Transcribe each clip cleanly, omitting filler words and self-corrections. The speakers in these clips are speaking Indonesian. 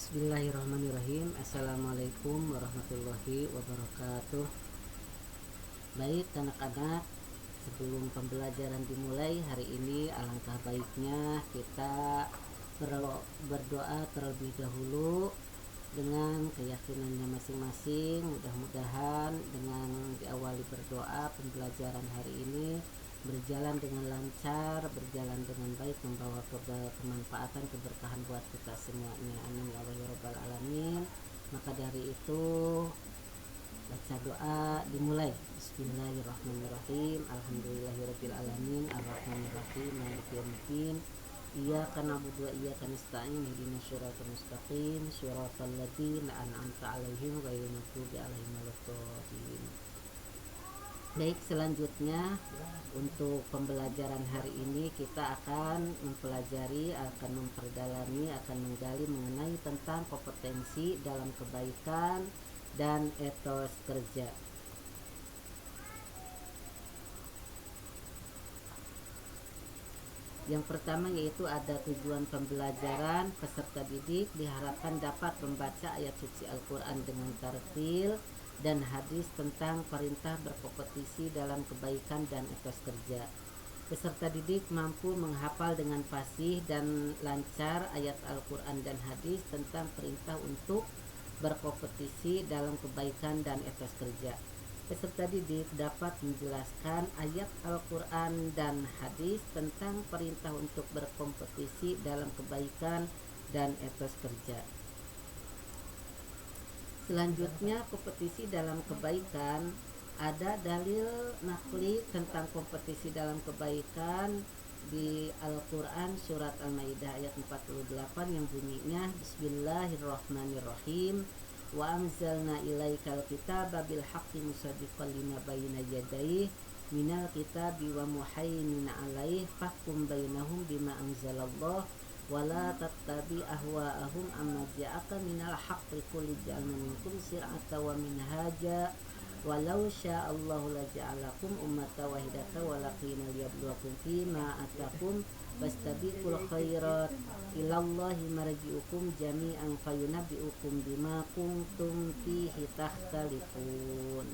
Bismillahirrahmanirrahim. Assalamualaikum warahmatullahi wabarakatuh. Baik anak-anak, sebelum pembelajaran dimulai hari ini, alangkah baiknya kita berdoa terlebih dahulu dengan keyakinannya masing-masing. Mudah-mudahan dengan diawali berdoa, pembelajaran hari ini berjalan dengan lancar, berjalan dengan baik, membawa kemanfaatan, keberkahan buat kita semuanya. Amin ya Allah ya Rabbal Alamin. Maka dari itu baca doa dimulai. Bismillahirrahmanirrahim. Alhamdulillahirabbil alamin, arrahmanirrahim, maliki yaumiddin. Iyyaka na'budu wa iyyaka nasta'in. Ihdinas siratal mustaqim, siratal ladzina an'amta 'alaihim ghairil maghdubi 'alaihim waladdallin. Baik, selanjutnya untuk pembelajaran hari ini kita akan mempelajari, akan memperdalami, akan menggali mengenai tentang kompetensi dalam kebaikan dan etos kerja. Yang pertama yaitu ada tujuan pembelajaran. Peserta didik diharapkan dapat membaca ayat suci Al-Quran dengan tartil dan hadis tentang perintah berkompetisi dalam kebaikan dan etos kerja. Peserta didik mampu menghafal dengan fasih dan lancar ayat Al-Quran dan hadis tentang perintah untuk berkompetisi dalam kebaikan dan etos kerja. Peserta didik dapat menjelaskan ayat Al-Quran dan hadis tentang perintah untuk berkompetisi dalam kebaikan dan etos kerja. Selanjutnya, kompetisi dalam kebaikan. Ada dalil nakli tentang kompetisi dalam kebaikan di Al-Quran surat Al-Maidah ayat 48 yang bunyinya Bismillahirrahmanirrahim. Wa anzalna ilaikal kitaba bil haqqi musaddiqan lima bayna yadayhi minal kitabi wa muhaiminan alaihi fahkum bainahum bima anzalallah wala tattabi ahwa'ahum amma ja'aka minal haqqi qul ja'alna minkum sir'atan wa minhaja walau sya'allahu laja'alakum ummatan wahidatan walakin liyabluwakum fima atakum fastabiqul khairat ilallahi marji'ukum jami'an fayunabbi'ukum bima kuntum fihi takhtalifun.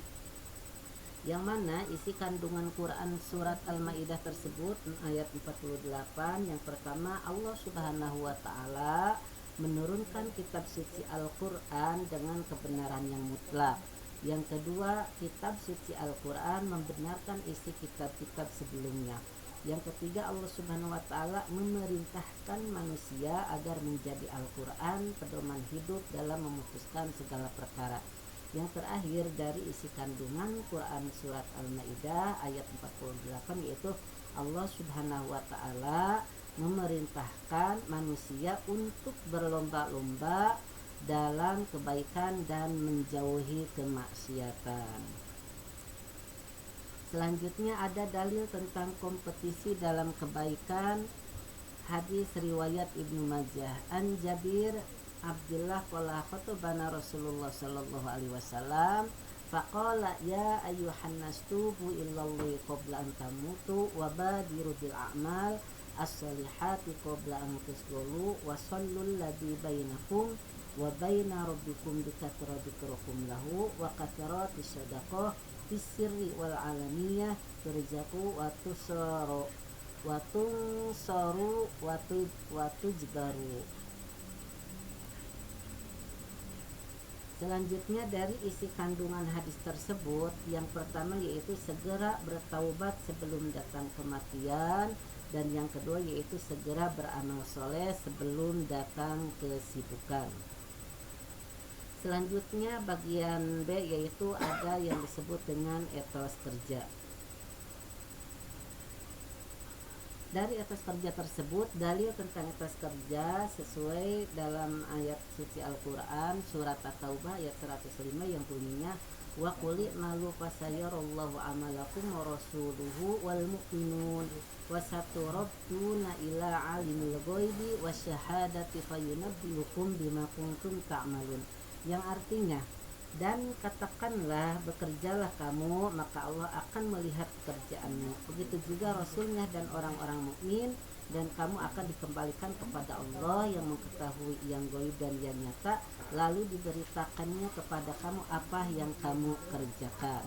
Yang mana isi kandungan Quran surat Al-Maidah tersebut ayat 48. Yang pertama, Allah Subhanahu wa ta'ala menurunkan kitab suci Al-Quran dengan kebenaran yang mutlak. Yang kedua, kitab suci Al-Quran membenarkan isi kitab-kitab sebelumnya. Yang ketiga, Allah Subhanahu wa ta'ala memerintahkan manusia agar menjadi Al-Quran pedoman hidup dalam memutuskan segala perkara. Yang terakhir dari isi kandungan Quran surat Al-Maidah ayat 48 yaitu Allah Subhanahu wa ta'ala memerintahkan manusia untuk berlomba-lomba dalam kebaikan dan menjauhi kemaksiatan. Selanjutnya ada dalil tentang kompetisi dalam kebaikan. Hadis riwayat Ibnu Majah an Jabir Abdullah qala khatobana Rasulullah sallallahu alaihi wasallam faqala ya ayyuhan nas tubu illallahi qabla an tamutu wa badiru bil a'mal as-solihati qabla an tusqulu wa sallul ladzi bainakum wa baina rabbikum bikathratikrukum lahu wa kathratis sadaqah fis sirri wal alaniyah turjaku wa tusaru wa tunsaru wa tujbaru. Selanjutnya dari isi kandungan hadis tersebut, yang pertama yaitu segera bertaubat sebelum datang kematian, dan yang kedua yaitu segera beramal soleh sebelum datang kesibukan. Selanjutnya bagian B yaitu ada yang disebut dengan etos kerja. Dari etos kerja tersebut, dalil tentang etos kerja sesuai dalam ayat suci Al-Quran surat At-Taubah ayat 105 yang bunyinya wa quli malu fasayarallahu amalakum wa rasuluhu wal mu'minun wa saturadduna ila alimil ghaibi wasyahadati fayunabbiukum bima kuntum ta'malun. Yang artinya, dan katakanlah bekerjalah kamu maka Allah akan melihat pekerjaanmu. Begitu juga Rasulnya dan orang-orang mukmin dan kamu akan dikembalikan kepada Allah yang mengetahui yang gaib dan yang nyata, lalu diberitakannya kepada kamu apa yang kamu kerjakan.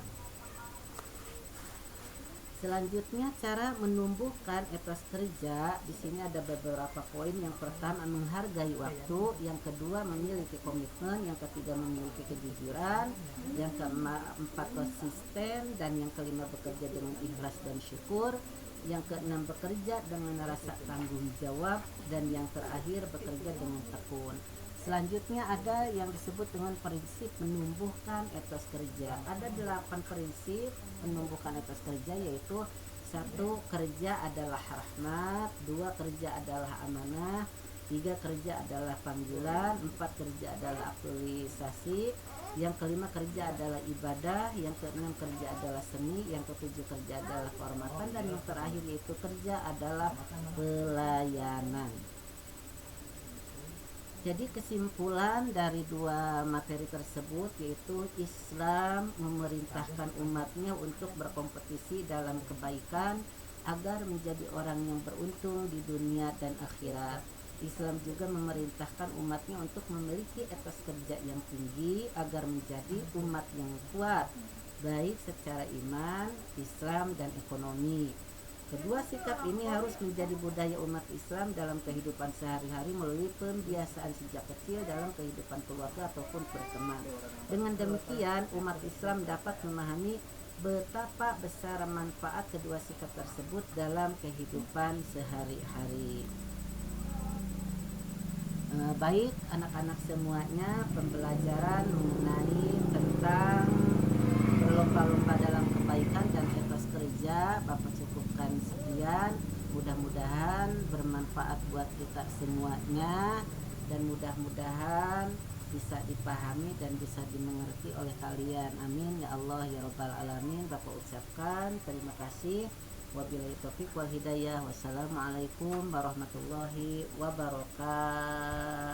Selanjutnya cara menumbuhkan etos kerja. Di sini ada beberapa poin. Yang pertama menghargai waktu, yang kedua memiliki komitmen, yang ketiga memiliki kejujuran, yang keempat konsisten, dan yang kelima bekerja dengan ikhlas dan syukur, yang keenam bekerja dengan rasa tanggung jawab, dan yang terakhir bekerja dengan tekun. Selanjutnya ada yang disebut dengan prinsip menumbuhkan etos kerja. Ada 8 prinsip menumbuhkan etos kerja, yaitu 1. Kerja adalah rahmat, 2. Kerja adalah amanah, 3. Kerja adalah panggilan, 4. Kerja adalah aktualisasi, yang kelima kerja adalah ibadah, yang keenam kerja adalah seni, yang ketujuh kerja adalah kehormatan, dan yang terakhir yaitu kerja adalah pelayanan. Jadi kesimpulan dari 2 materi tersebut yaitu Islam memerintahkan umatnya untuk berkompetisi dalam kebaikan agar menjadi orang yang beruntung di dunia dan akhirat. Islam juga memerintahkan umatnya untuk memiliki etos kerja yang tinggi agar menjadi umat yang kuat, baik secara iman, Islam, dan ekonomi. Kedua sikap ini harus menjadi budaya umat Islam dalam kehidupan sehari-hari melalui pembiasaan sejak kecil dalam kehidupan keluarga ataupun berteman. Dengan demikian, umat Islam dapat memahami betapa besar manfaat kedua sikap tersebut dalam kehidupan sehari-hari. Baik anak-anak semuanya, pembelajaran mengenai tentang berlomba-lomba dalam kebaikan dan etos kerja Bapak cukupkan sekian. Mudah-mudahan bermanfaat buat kita semuanya, dan mudah-mudahan bisa dipahami dan bisa dimengerti oleh kalian. Amin ya Allah ya Rabbal Alamin. Bapak ucapkan terima kasih. Wabillahi taufiq wal hidayah. Wassalamualaikum warahmatullahi wabarakatuh.